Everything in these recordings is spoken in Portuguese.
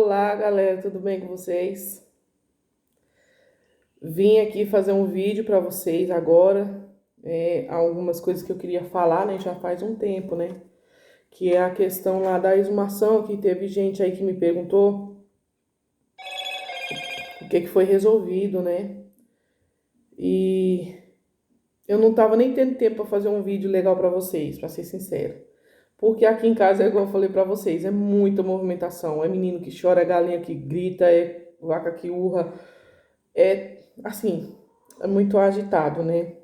Olá, galera, tudo bem com vocês? Vim aqui fazer um vídeo para vocês agora. Algumas coisas que eu queria falar, né? Já faz um tempo, né? Que é a questão lá da exumação, que teve gente aí que me perguntou o que que foi resolvido, né? E eu não tava nem tendo tempo para fazer um vídeo legal para vocês, para ser sincero. Porque aqui em casa, igual eu falei para vocês, é muita movimentação. É menino que chora, é galinha que grita, é vaca que urra. É assim, é muito agitado, né?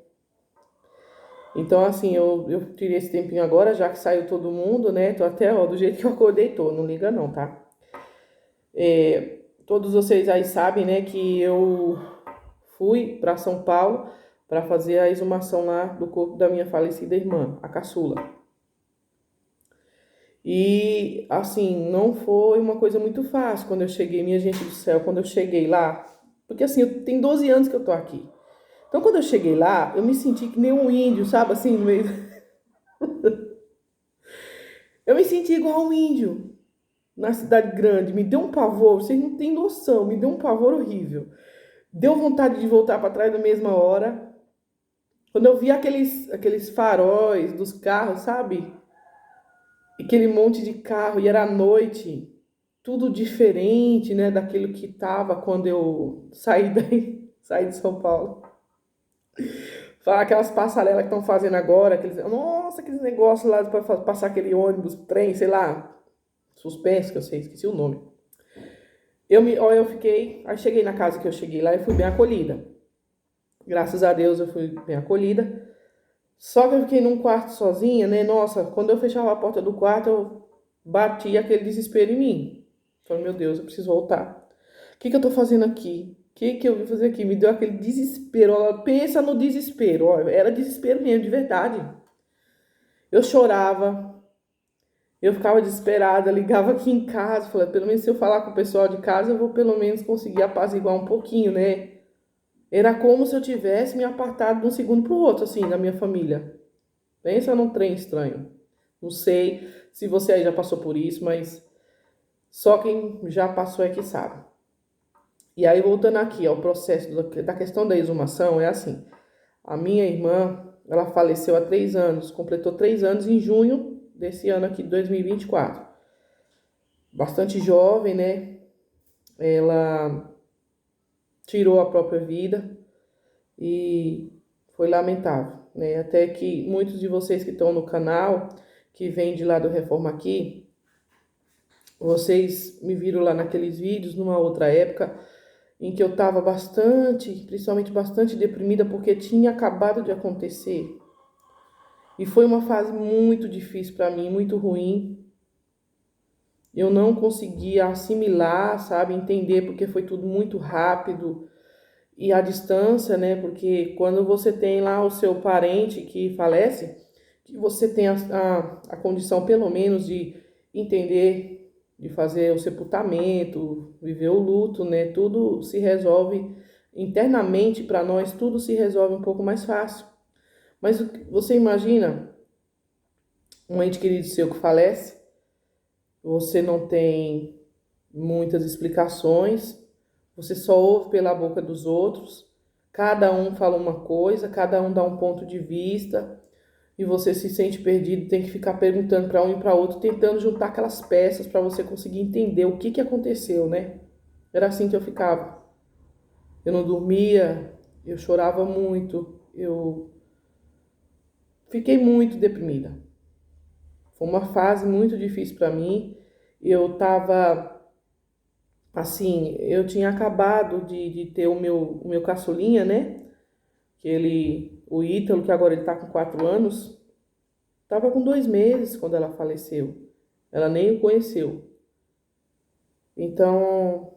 Então, assim, eu tirei esse tempinho agora, já que saiu todo mundo, né? Tô até, ó, do jeito que eu acordei, tô, não liga não, tá? Todos vocês aí sabem, né, que eu fui para São Paulo para fazer a exumação lá do corpo da minha falecida irmã, a caçula. E, assim, não foi uma coisa muito fácil quando eu cheguei, minha gente do céu, quando eu cheguei lá. Porque, assim, tem 12 anos que eu tô aqui. Então, quando eu cheguei lá, eu me senti que nem um índio, sabe, assim, no meio... Eu me senti igual um índio na cidade grande. Me deu um pavor, vocês não têm noção, me deu um pavor horrível. Deu vontade de voltar para trás na mesma hora. Quando eu vi aqueles faróis dos carros, sabe? Aquele monte de carro, e era à noite, tudo diferente, né, daquilo que tava quando eu saí daí, saí de São Paulo. Falar aquelas passarelas que estão fazendo agora, nossa, aqueles negócios lá para passar aquele ônibus, trem, sei lá, suspense, que eu sei, esqueci o nome. Eu fiquei, aí cheguei na casa que eu cheguei lá e fui bem acolhida. Graças a Deus eu fui bem acolhida. Só que eu fiquei num quarto sozinha, né? Nossa, quando eu fechava a porta do quarto, eu bati aquele desespero em mim. Falei, meu Deus, eu preciso voltar. O que que eu tô fazendo aqui? O que que eu vim fazer aqui? Me deu aquele desespero. Ó, pensa no desespero. Ó, era desespero mesmo, de verdade. Eu chorava, eu ficava desesperada, ligava aqui em casa, falei, pelo menos se eu falar com o pessoal de casa, eu vou pelo menos conseguir apaziguar um pouquinho, né? Era como se eu tivesse me apartado de um segundo pro outro, assim, da minha família. Pensa num trem estranho. Não sei se você aí já passou por isso, mas só quem já passou é que sabe. E aí, voltando aqui ao processo da questão da exumação, é assim. A minha irmã, ela faleceu há 3 anos, completou 3 anos em junho desse ano aqui, de 2024. Bastante jovem, né? Ela tirou a própria vida e foi lamentável, né? Até que muitos de vocês que estão no canal, que vêm de lá do Reforma Aqui, vocês me viram lá naqueles vídeos numa outra época em que eu estava bastante, principalmente bastante deprimida porque tinha acabado de acontecer. E foi uma fase muito difícil para mim, muito ruim. Eu não conseguia assimilar, sabe, entender porque foi tudo muito rápido e a distância, né? Porque quando você tem lá o seu parente que falece, que você tem a condição pelo menos de entender, de fazer o sepultamento, viver o luto, né? Tudo se resolve internamente para nós, tudo se resolve um pouco mais fácil. Mas você imagina um ente querido seu que falece, você não tem muitas explicações, você só ouve pela boca dos outros, cada um fala uma coisa, cada um dá um ponto de vista, e você se sente perdido, tem que ficar perguntando para um e para outro, tentando juntar aquelas peças para você conseguir entender o que que aconteceu, né? Era assim que eu ficava. Eu não dormia, eu chorava muito, eu fiquei muito deprimida. Foi uma fase muito difícil para mim. Eu tava assim, eu tinha acabado de ter o meu caçulinha, né? O Ítalo, que agora ele tá com 4 anos, tava com 2 meses quando ela faleceu. Ela nem o conheceu. Então,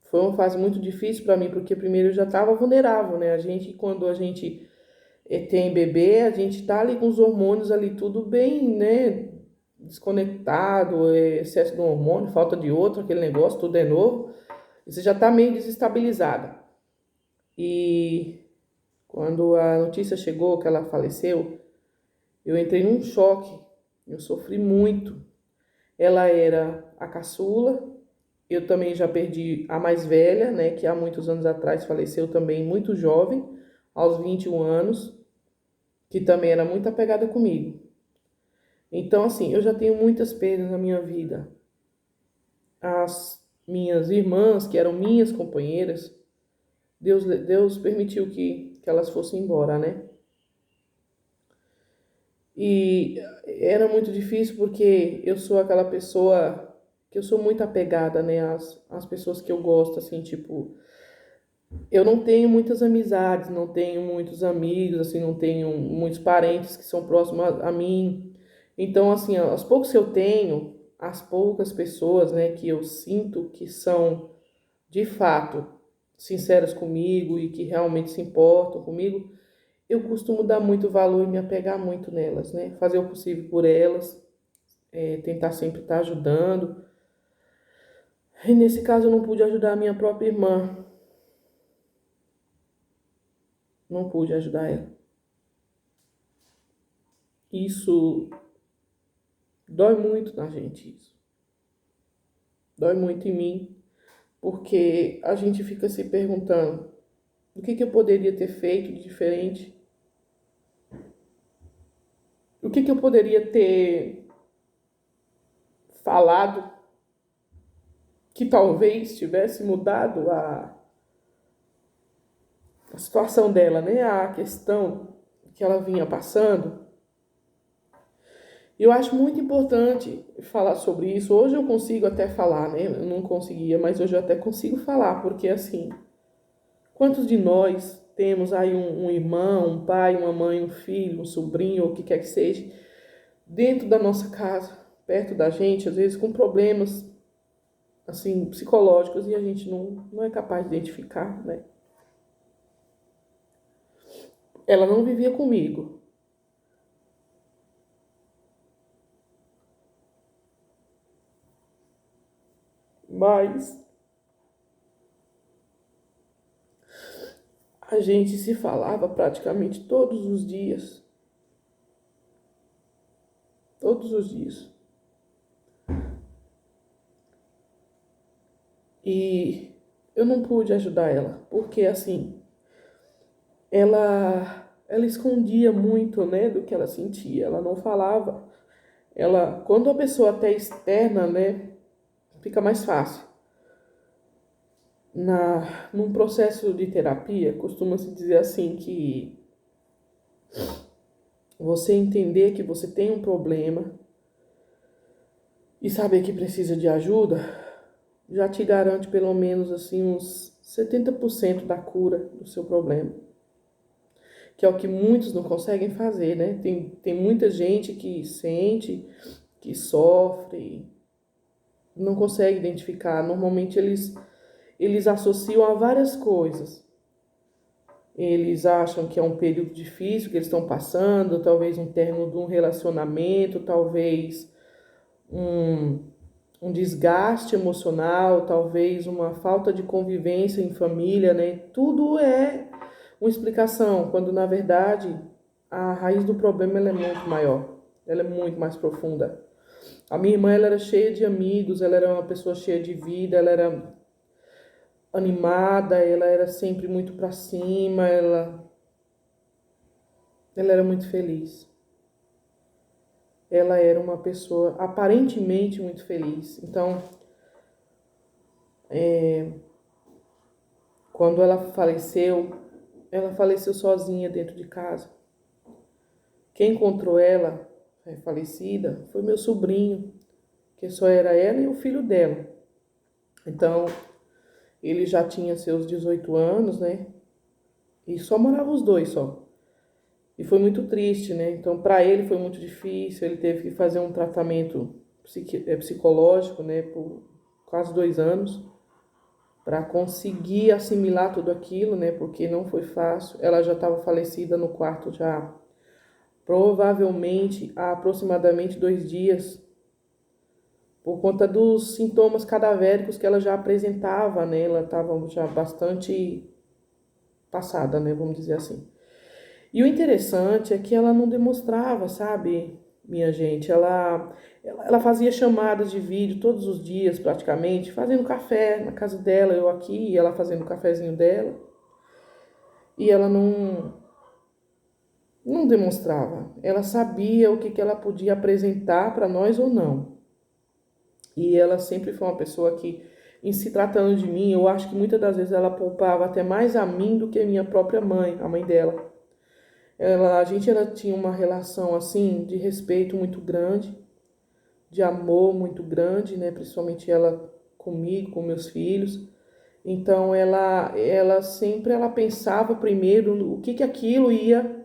foi uma fase muito difícil para mim, porque primeiro eu já estava vulnerável, né? Quando a gente tem bebê, a gente tá ali com os hormônios ali tudo bem, né? Desconectado, excesso de um hormônio, falta de outro, aquele negócio, tudo é novo. E você já tá meio desestabilizada. E quando a notícia chegou que ela faleceu, eu entrei num choque. Eu sofri muito. Ela era a caçula, Eu também já perdi a mais velha, né, que há muitos anos atrás faleceu também muito jovem, aos 21 anos, que também era muito apegada comigo. Então, assim, eu já tenho muitas perdas na minha vida. As minhas irmãs, que eram minhas companheiras, Deus permitiu que elas fossem embora, né? E era muito difícil porque eu sou aquela pessoa que eu sou muito apegada, né, às pessoas que eu gosto, assim, tipo, eu não tenho muitas amizades, não tenho muitos amigos, assim, não tenho muitos parentes que são próximos a mim. Então, assim, as poucos que eu tenho, as poucas pessoas, né, que eu sinto que são de fato sinceras comigo e que realmente se importam comigo, eu costumo dar muito valor e me apegar muito nelas, né? Fazer o possível por elas, tentar sempre estar ajudando. E nesse caso eu não pude ajudar a minha própria irmã, não pude ajudar ela. Isso dói muito na gente, isso. Dói muito em mim, porque a gente fica se perguntando o que eu poderia ter feito de diferente, o que eu poderia ter falado que talvez tivesse mudado a situação dela, né? A questão que ela vinha passando. Eu acho muito importante falar sobre isso. Hoje eu consigo até falar, né? Eu não conseguia, mas hoje eu até consigo falar, porque assim, quantos de nós temos aí um irmão, um pai, uma mãe, um filho, um sobrinho, ou o que quer que seja, dentro da nossa casa, perto da gente, às vezes com problemas, assim, psicológicos, e a gente não é capaz de identificar, né? Ela não vivia comigo, mas a gente se falava praticamente todos os dias. Todos os dias. E eu não pude ajudar ela, porque assim, ela escondia muito, né, do que ela sentia. Ela não falava. Ela, quando a pessoa até externa, né, fica mais fácil. Num processo de terapia, costuma-se dizer assim que você entender que você tem um problema e saber que precisa de ajuda já te garante pelo menos assim uns 70% da cura do seu problema. Que é o que muitos não conseguem fazer, né? Tem muita gente que sente, que sofre, não consegue identificar. Normalmente eles associam a várias coisas. Eles acham que é um período difícil que eles estão passando, talvez um término de um relacionamento, talvez um, um desgaste emocional, talvez uma falta de convivência em família, né? Tudo é uma explicação, quando na verdade a raiz do problema ela é muito maior, ela é muito mais profunda. A minha irmã ela era cheia de amigos, ela era uma pessoa cheia de vida, ela era animada, ela era sempre muito para cima, ela era muito feliz. Ela era uma pessoa aparentemente muito feliz. Então, quando ela faleceu sozinha dentro de casa. Quem encontrou ela falecida foi meu sobrinho, que só era ela e o filho dela. Então, ele já tinha seus 18 anos, né? E só moravam os dois só. E foi muito triste, né? Então, para ele foi muito difícil. Ele teve que fazer um tratamento psicológico, né? Por quase 2 anos, para conseguir assimilar tudo aquilo, né? Porque não foi fácil. Ela já estava falecida no quarto já, provavelmente há aproximadamente 2 dias, por conta dos sintomas cadavéricos que ela já apresentava, né? Ela estava já bastante passada, né? Vamos dizer assim. E o interessante é que ela não demonstrava, sabe? minha gente. Ela fazia chamadas de vídeo todos os dias, praticamente, fazendo café na casa dela, eu aqui, e ela fazendo o cafezinho dela. E ela não demonstrava. Ela sabia o que ela podia apresentar para nós ou não. E ela sempre foi uma pessoa que, em se tratando de mim, eu acho que muitas das vezes ela poupava até mais a mim do que a minha própria mãe, a mãe dela. Ela tinha uma relação assim de respeito muito grande, de amor muito grande, né? Principalmente ela comigo, com meus filhos. Então ela sempre ela pensava primeiro o que aquilo ia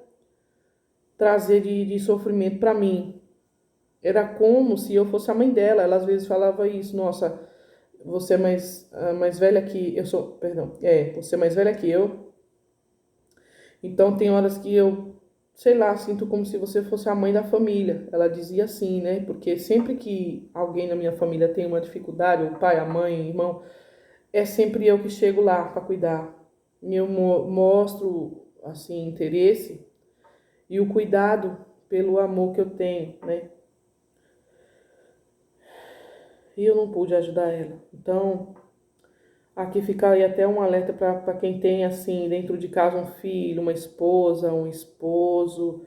trazer de sofrimento para mim. Era como se eu fosse a mãe dela. Ela às vezes falava isso, nossa, você é mais velha que eu sou, perdão, você é mais velha que eu. Então tem horas que eu, sei lá, sinto como se você fosse a mãe da família. Ela dizia assim, né? Porque sempre que alguém na minha família tem uma dificuldade, o pai, a mãe, o irmão, é sempre eu que chego lá para cuidar. E eu mostro assim interesse e o cuidado pelo amor que eu tenho, né? E eu não pude ajudar ela. Então, aqui fica aí até um alerta para quem tem, assim, dentro de casa um filho, uma esposa, um esposo,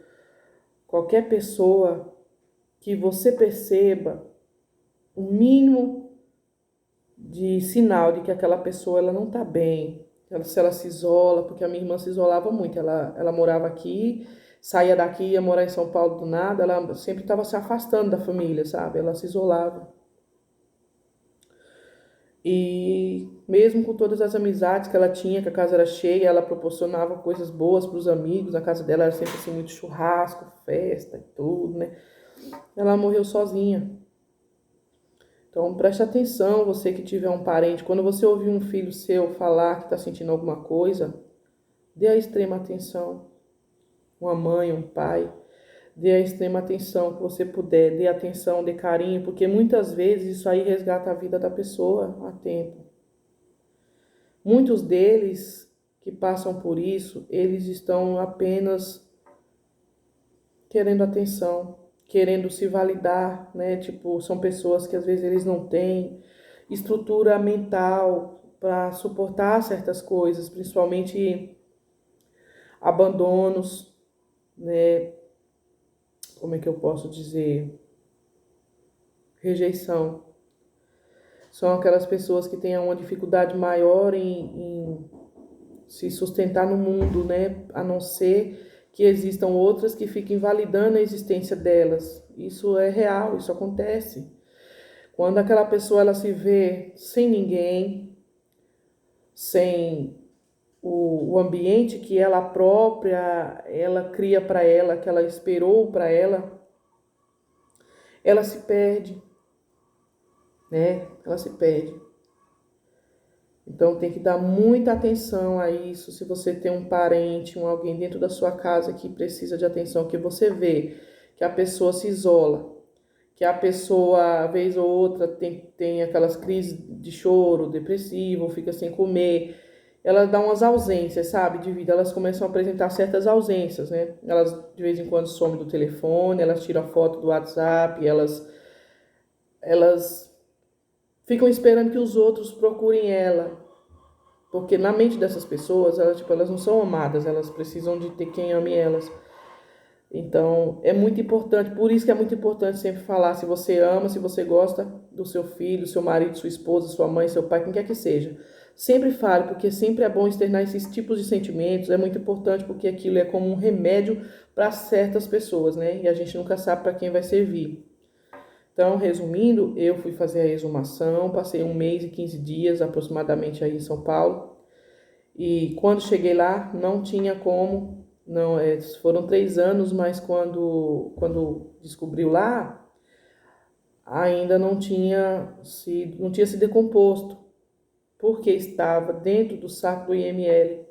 qualquer pessoa que você perceba o mínimo de sinal de que aquela pessoa ela não está bem. Se ela se isola, porque a minha irmã se isolava muito. Ela morava aqui, saía daqui, ia morar em São Paulo do nada, ela sempre estava se afastando da família, sabe? Ela se isolava. E mesmo com todas as amizades que ela tinha, que a casa era cheia, ela proporcionava coisas boas para os amigos. A casa dela era sempre assim, muito churrasco, festa e tudo, né? Ela morreu sozinha. Então preste atenção, você que tiver um parente, quando você ouvir um filho seu falar que está sentindo alguma coisa, dê a extrema atenção. Uma mãe, um pai, dê a extrema atenção que você puder, dê atenção, dê carinho, porque muitas vezes isso aí resgata a vida da pessoa a tempo. Muitos deles que passam por isso, eles estão apenas querendo atenção, querendo se validar, né? Tipo, são pessoas que às vezes eles não têm estrutura mental para suportar certas coisas, principalmente abandonos, né? Como é que eu posso dizer? Rejeição. São aquelas pessoas que têm uma dificuldade maior em se sustentar no mundo, né? A não ser que existam outras que fiquem validando a existência delas. Isso é real, isso acontece. Quando aquela pessoa ela se vê sem ninguém, sem o ambiente que ela própria ela cria para ela, que ela esperou para ela se perde, né? Ela se perde. Então tem que dar muita atenção a isso. Se você tem um parente, alguém dentro da sua casa que precisa de atenção, que você vê que a pessoa se isola, que a pessoa, vez ou outra, tem aquelas crises de choro, depressivo, fica sem comer, ela dá umas ausências, sabe, de vida. Elas começam a apresentar certas ausências, né? Elas de vez em quando somem do telefone, elas tiram a foto do WhatsApp, elas ficam esperando que os outros procurem ela. Porque na mente dessas pessoas, elas não são amadas, elas precisam de ter quem ame elas. Então, é muito importante, por isso que é muito importante sempre falar se você ama, se você gosta do seu filho, seu marido, sua esposa, sua mãe, seu pai, quem quer que seja. Sempre fale, porque sempre é bom externar esses tipos de sentimentos, é muito importante porque aquilo é como um remédio para certas pessoas, né? E a gente nunca sabe para quem vai servir. Então, resumindo, eu fui fazer a exumação, passei 1 mês e 15 dias aproximadamente aí em São Paulo. E quando cheguei lá, não tinha como, não, foram 3 anos, mas quando descobriu lá, ainda não tinha se decomposto, porque estava dentro do saco do IML.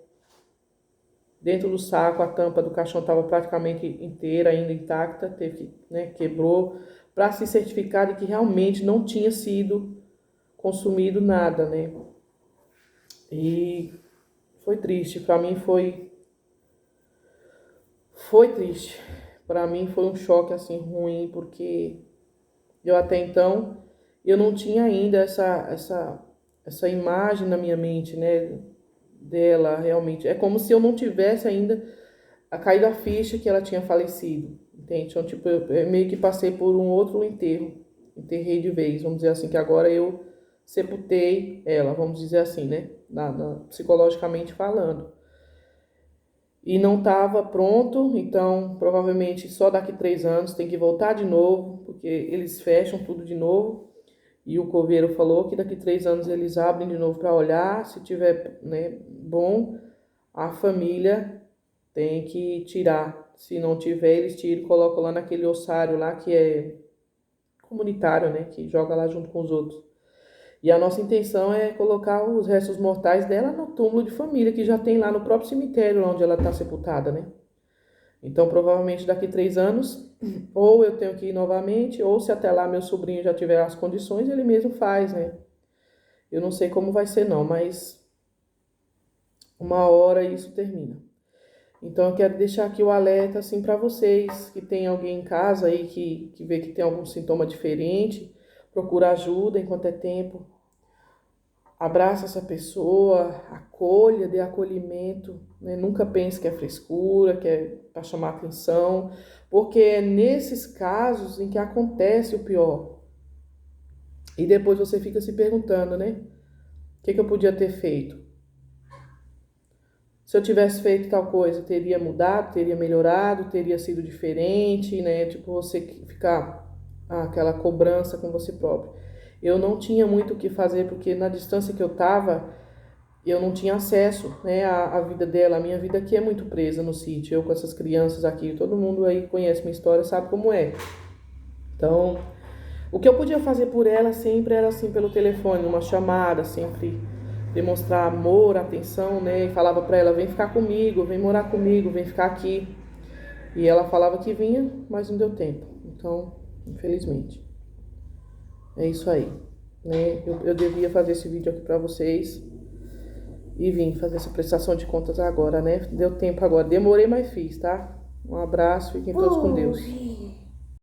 Dentro do saco, a tampa do caixão estava praticamente inteira, ainda intacta, teve que, né, quebrou, para se certificar de que realmente não tinha sido consumido nada, né? E foi triste, para mim foi triste, Para mim foi um choque assim ruim, porque eu até então eu não tinha ainda essa imagem na minha mente, né, dela realmente. É como se eu não tivesse ainda caído a ficha que ela tinha falecido, entende? Então, tipo, eu meio que passei por um outro enterro, enterrei de vez, vamos dizer assim, que agora eu sepultei ela, vamos dizer assim, né, psicologicamente falando. E não estava pronto, então provavelmente só daqui 3 anos tem que voltar de novo, porque eles fecham tudo de novo. E o coveiro falou que daqui 3 anos eles abrem de novo para olhar, se tiver, né, bom, a família tem que tirar. Se não tiver, eles tiram e colocam lá naquele ossário lá que é comunitário, né, que joga lá junto com os outros. E a nossa intenção é colocar os restos mortais dela no túmulo de família, que já tem lá no próprio cemitério onde ela está sepultada, né? Então, provavelmente daqui 3 anos, ou eu tenho que ir novamente, ou se até lá meu sobrinho já tiver as condições, ele mesmo faz, né? Eu não sei como vai ser não, mas uma hora isso termina. Então, eu quero deixar aqui o alerta, assim, para vocês, que tem alguém em casa aí que vê que tem algum sintoma diferente, procura ajuda enquanto é tempo. Abraça essa pessoa, acolha, dê acolhimento, né? Nunca pense que é frescura, que é para chamar atenção, porque é nesses casos em que acontece o pior. E depois você fica se perguntando, né? O que eu podia ter feito? Se eu tivesse feito tal coisa, teria mudado, teria melhorado, teria sido diferente, né? Tipo, você ficar aquela cobrança com você próprio. Eu não tinha muito o que fazer, porque na distância que eu estava, eu não tinha acesso, né, à vida dela. A minha vida aqui é muito presa no sítio, eu com essas crianças aqui, todo mundo aí conhece minha história, sabe como é. Então, o que eu podia fazer por ela sempre era assim, pelo telefone, uma chamada, sempre demonstrar amor, atenção, né, e falava para ela, vem ficar comigo, vem morar comigo, vem ficar aqui. E ela falava que vinha, mas não deu tempo. Então, infelizmente, é isso aí, né, eu devia fazer esse vídeo aqui para vocês. E vim fazer essa prestação de contas agora, né? Deu tempo agora. Demorei, mas fiz, tá? Um abraço, fiquem todos com Deus.